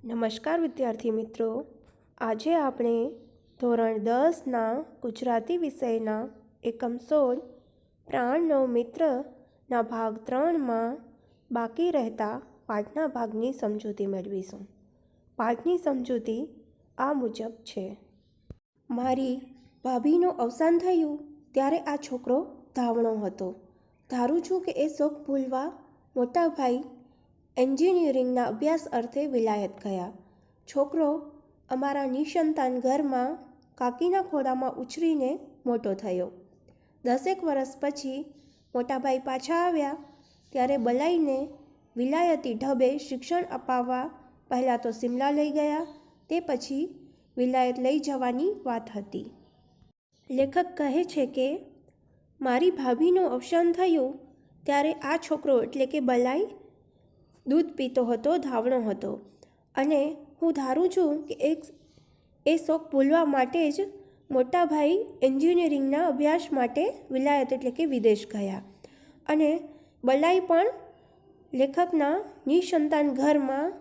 નમસ્કાર વિદ્યાર્થી મિત્રો, આજે આપણે ધોરણ 10ના ગુજરાતી વિષયના એકમ 16 પ્રાણનો મિત્રના ભાગ 3માં બાકી રહેતા પાઠના ભાગની સમજૂતી મેળવીશું. પાઠની સમજૂતી આ મુજબ છે. મારી ભાભીનું અવસાન થયું ત્યારે આ છોકરો ધાવણો હતો. ધારું છું કે એ શોક ભૂલવા મોટા ભાઈ એન્જિનિયરિંગના અભ્યાસ અર્થે વિલાયત ગયા. છોકરો અમારા નિસંતાન ઘરમાં કાકીના ખોળામાં ઉછરીને મોટો થયો. 10 વર્ષ પછી મોટાભાઈ પાછા આવ્યા ત્યારે બલાઈને વિલાયતી ઢબે શિક્ષણ અપાવવા પહેલાં તો સિમલા લઈ ગયા, તે પછી વિલાયત લઈ જવાની વાત હતી. લેખક કહે છે કે મારી ભાભીનું અવસાન થયું ત્યારે આ છોકરો એટલે કે બલાઈ દૂધ પીતો હતો, ધાવણો હતો, અને હું ધારું છું કે એ શોક ભૂલવા માટે જ મોટા ભાઈ એન્જિનિયરિંગના અભ્યાસ માટે વિલાયત એટલે કે વિદેશ ગયા, અને બલાઈ પણ લેખકના નિસંતાન ઘરમાં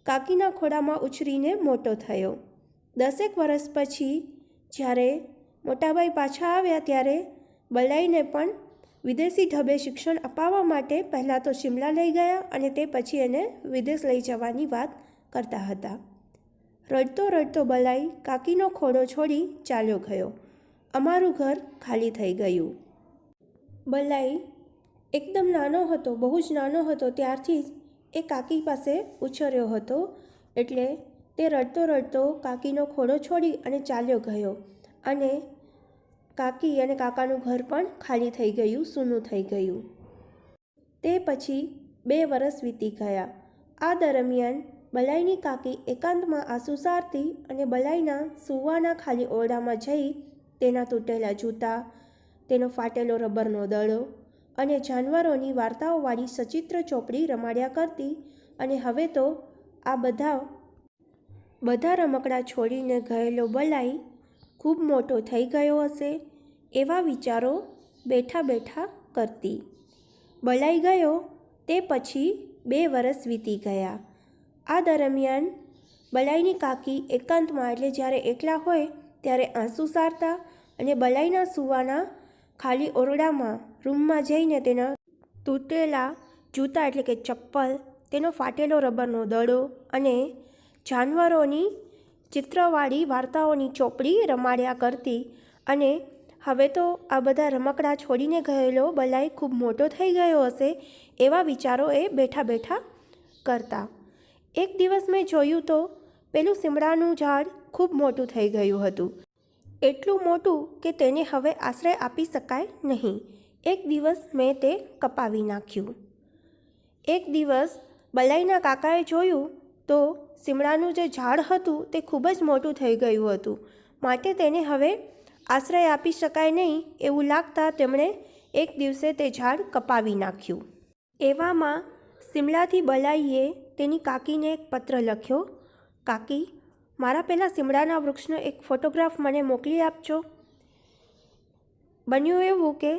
કાકીના ખોળામાં ઉછરીને મોટો થયો. 10 વર્ષ પછી જ્યારે મોટાભાઈ પાછા આવ્યા ત્યારે બલાઈને પણ વિદેશી ઢબે શિક્ષણ અપાવવા માટે પહેલાં તો શિમલા લઈ ગયા અને તે પછી એને વિદેશ લઈ જવાની વાત કરતા હતા. રડતો રડતો બલાઈ કાકીનો ખોળો છોડી ચાલ્યો ગયો. અમારું ઘર ખાલી થઈ ગયું. બલાઈ એકદમ નાનો હતો, બહુ જ નાનો હતો, ત્યારથી જ એ કાકી પાસે ઉછર્યો હતો, એટલે તે રડતો રડતો કાકીનો ખોળો છોડી અને ચાલ્યો ગયો, અને કાકી અને કાકાનું ઘર પણ ખાલી થઈ ગયું, સૂનું થઈ ગયું. તે પછી 2 વર્ષ વીતી ગયા. આ દરમિયાન બલાઈની કાકી એકાંતમાં આંસુ સારતી અને બલાઈના સૂવાના ખાલી ઓરડામાં જઈ તેના તૂટેલા જૂતા, તેનો ફાટેલો રબરનો દડો અને જાનવરોની વાર્તાઓવાળી સચિત્ર ચોપડી રમાડ્યા કરતી. અને હવે તો આ બધા રમકડા છોડીને ગયેલો બલાઈ ખૂબ મોટો થઈ ગયો હશે એવા વિચારો બેઠા બેઠા કરતી. બલાઈ ગયો તે પછી 2 વર્ષ વીતી ગયા. આ દરમિયાન બલાઈની કાકી એકાંતમાં એટલે જ્યારે એકલા હોય ત્યારે આંસુ સારતા અને બલાઈના સૂવાના ખાલી ઓરડામાં રૂમમાં જઈને તેના તૂટેલા જૂતા એટલે કે ચપ્પલ, તેનો ફાટેલો રબરનો દડો અને જાનવરોની ચિત્રવાળી વાર્તાઓની ચોપડી રમાડ્યા કરતી. અને હવે તો આ બધા રમકડા છોડીને ગયેલો બલાઈ ખૂબ મોટો થઈ ગયો હશે એવા વિચારો એ બેઠા બેઠા કરતા. એક દિવસ મેં જોયું તો પેલું સીમડાનું ઝાડ ખૂબ મોટું થઈ ગયું હતું, એટલું મોટું કે તેને હવે આશ્રય આપી શકાય નહીં. એક દિવસ મેં તે કપાવી નાખ્યું. એક દિવસ બલાઈના કાકાએ જોયું તો સીમડાનું જે ઝાડ હતું તે ખૂબ જ મોટું થઈ ગયું હતું, માટે તેને હવે આશ્રય આપી શકાય નહીં એવું લાગતા તેમણે એક દિવસે તે ઝાડ કપાવી નાખ્યું. એવામાં સિમલાથી બલાઈએ તેની કાકીને એક પત્ર લખ્યો. કાકી, મારા પેલા સીમડાના વૃક્ષનો એક ફોટોગ્રાફ મને મોકલી આપજો. બન્યું એવું કે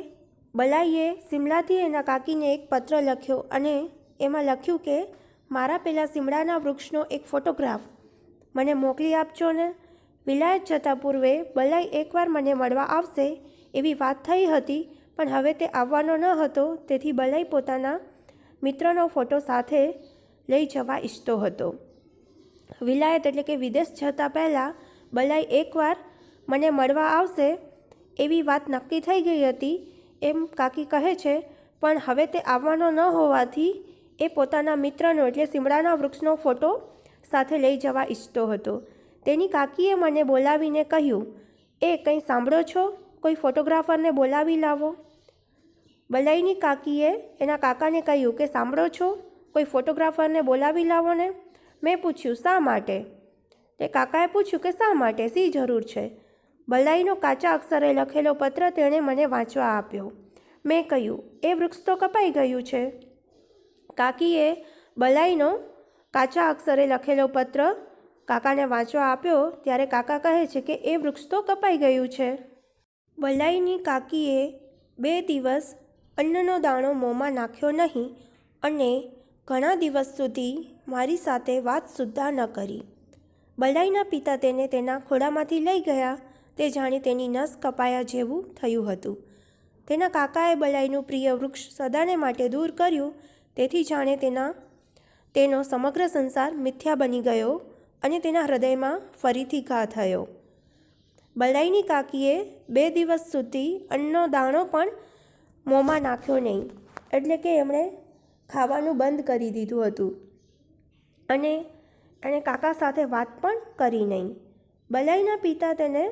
બલાઈએ સિમલાથી એના કાકીને એક પત્ર લખ્યો અને એમાં લખ્યું કે મારા પેલા સીમડાના વૃક્ષનો એક ફોટોગ્રાફ મને મોકલી આપજો ને. વિલાયત જતા પૂર્વે બલાઈ એકવાર મને મળવા આવશે એવી વાત થઈ હતી, પણ હવે તે આવવાનો ન હતો, તેથી બલાઈ પોતાના મિત્રનો ફોટો સાથે લઈ જવા ઈચ્છતો હતો. વિલાયત એટલે કે વિદેશ જતાં પહેલાં બલાઈ એકવાર મને મળવા આવશે એવી વાત નક્કી થઈ ગઈ હતી એમ કાકી કહે છે, પણ હવે તે આવવાનો ન હોવાથી એ પોતાના મિત્રનો એટલે સીમડાના વૃક્ષનો ફોટો સાથે લઈ જવા ઈચ્છતો હતો. તેની કાકીએ મને બોલાવીને કહ્યું, એ કંઈ સાંભળો છો? કોઈ ફોટોગ્રાફરને બોલાવી લાવો. બલાઈની કાકીએ એના કાકાને કહ્યું કે સાંભળો છો, કોઈ ફોટોગ્રાફરને બોલાવી લાવો ને. મેં પૂછ્યું, શા માટે? તે કાકાએ પૂછ્યું કે શા માટે, શી જરૂર છે? બલાઈનો કાચા અક્ષરે લખેલો પત્ર તેણે મને વાંચવા આપ્યો. મેં કહ્યું, એ વૃક્ષ તો કપાઈ ગયું છે. કાકીએ બલાઈનો કાચા અક્ષરે લખેલો પત્ર કાકાને વાંચવા આપ્યો ત્યારે કાકા કહે છે કે એ વૃક્ષ તો કપાઈ ગયું છે. બલાઈની કાકીએ 2 દિવસ અન્નનો દાણો મોંમાં નાખ્યો નહીં અને ઘણા દિવસ સુધી મારી સાથે વાત સુદ્ધા ન કરી. બલાઈના પિતા તેને તેના ખોળામાંથી લઈ ગયા તે જાણે તેની નસ કપાયા જેવું થયું હતું. તેના કાકાએ બલાઈનું પ્રિય વૃક્ષ સદાને માટે દૂર કર્યું, તેથી જાણે તેનો સમગ્ર સંસાર મિથ્યા બની ગયો અને તેના હૃદયમાં ફરીથી ઘા થયો. બલાઈની કાકીએ 2 દિવસ સુધી અન્નનો દાણો પણ મોંમાં નાખ્યો નહીં, એટલે કે એમણે ખાવાનું બંધ કરી દીધું હતું અને એણે કાકા સાથે વાત પણ કરી નહીં. બલાઈના પિતા તેને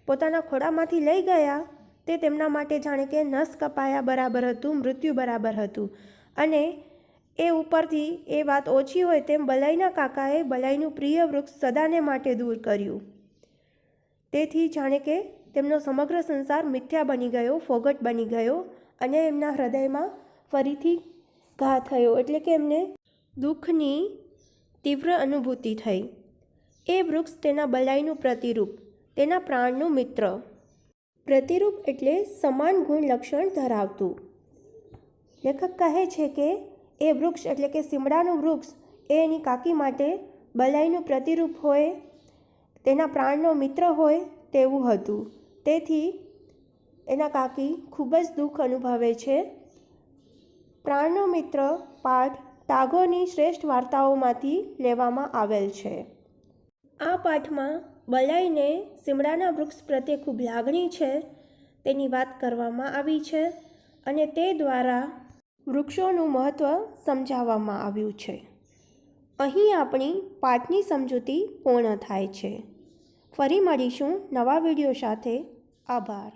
પોતાના ખોળામાંથી લઈ ગયા તે તેમના માટે જાણે કે નસ કપાયા બરાબર હતું, મૃત્યુ બરાબર હતું. અને એ ઉપરથી એ વાત ઓછી હોય તેમ બલાઈના કાકાએ બલાઈનું પ્રિય વૃક્ષ સદાને માટે દૂર કર્યું. તેથી જાણે કે તેમનો સમગ્ર સંસાર મિથ્યા બની ગયો, ફોગટ બની ગયો અને એમના હૃદયમાં ફરીથી ઘા થયો, એટલે કે એમને દુઃખની તીવ્ર અનુભૂતિ થઈ. એ વૃક્ષ તેના બલાઈનું પ્રતિરૂપ, તેના પ્રાણનું મિત્ર. પ્રતિરૂપ એટલે સમાન ગુણ લક્ષણ ધરાવતું. લેખક કહે છે કે એ વૃક્ષ એટલે કે સીમડાનું વૃક્ષ એ એની કાકી માટે બલાઈનું પ્રતિરૂપ હોય, તેના પ્રાણનો મિત્ર હોય તેવું હતું. તેથી એના કાકી ખૂબ જ દુઃખ અનુભવે છે. પ્રાણનો મિત્ર પાઠ ટાગોરની શ્રેષ્ઠ વાર્તાઓમાંથી લેવામાં આવેલ છે. આ પાઠમાં બલાઈને સીમડાના વૃક્ષ પ્રત્યે ખૂબ લાગણી છે તેની વાત કરવામાં આવી છે અને તે દ્વારા વૃક્ષોનું મહત્ત્વ સમજાવવામાં આવ્યું છે. અહીં આપણી પાઠની સમજૂતી પૂર્ણ થાય છે. ફરી મળીશું નવા વિડીયો સાથે. આભાર.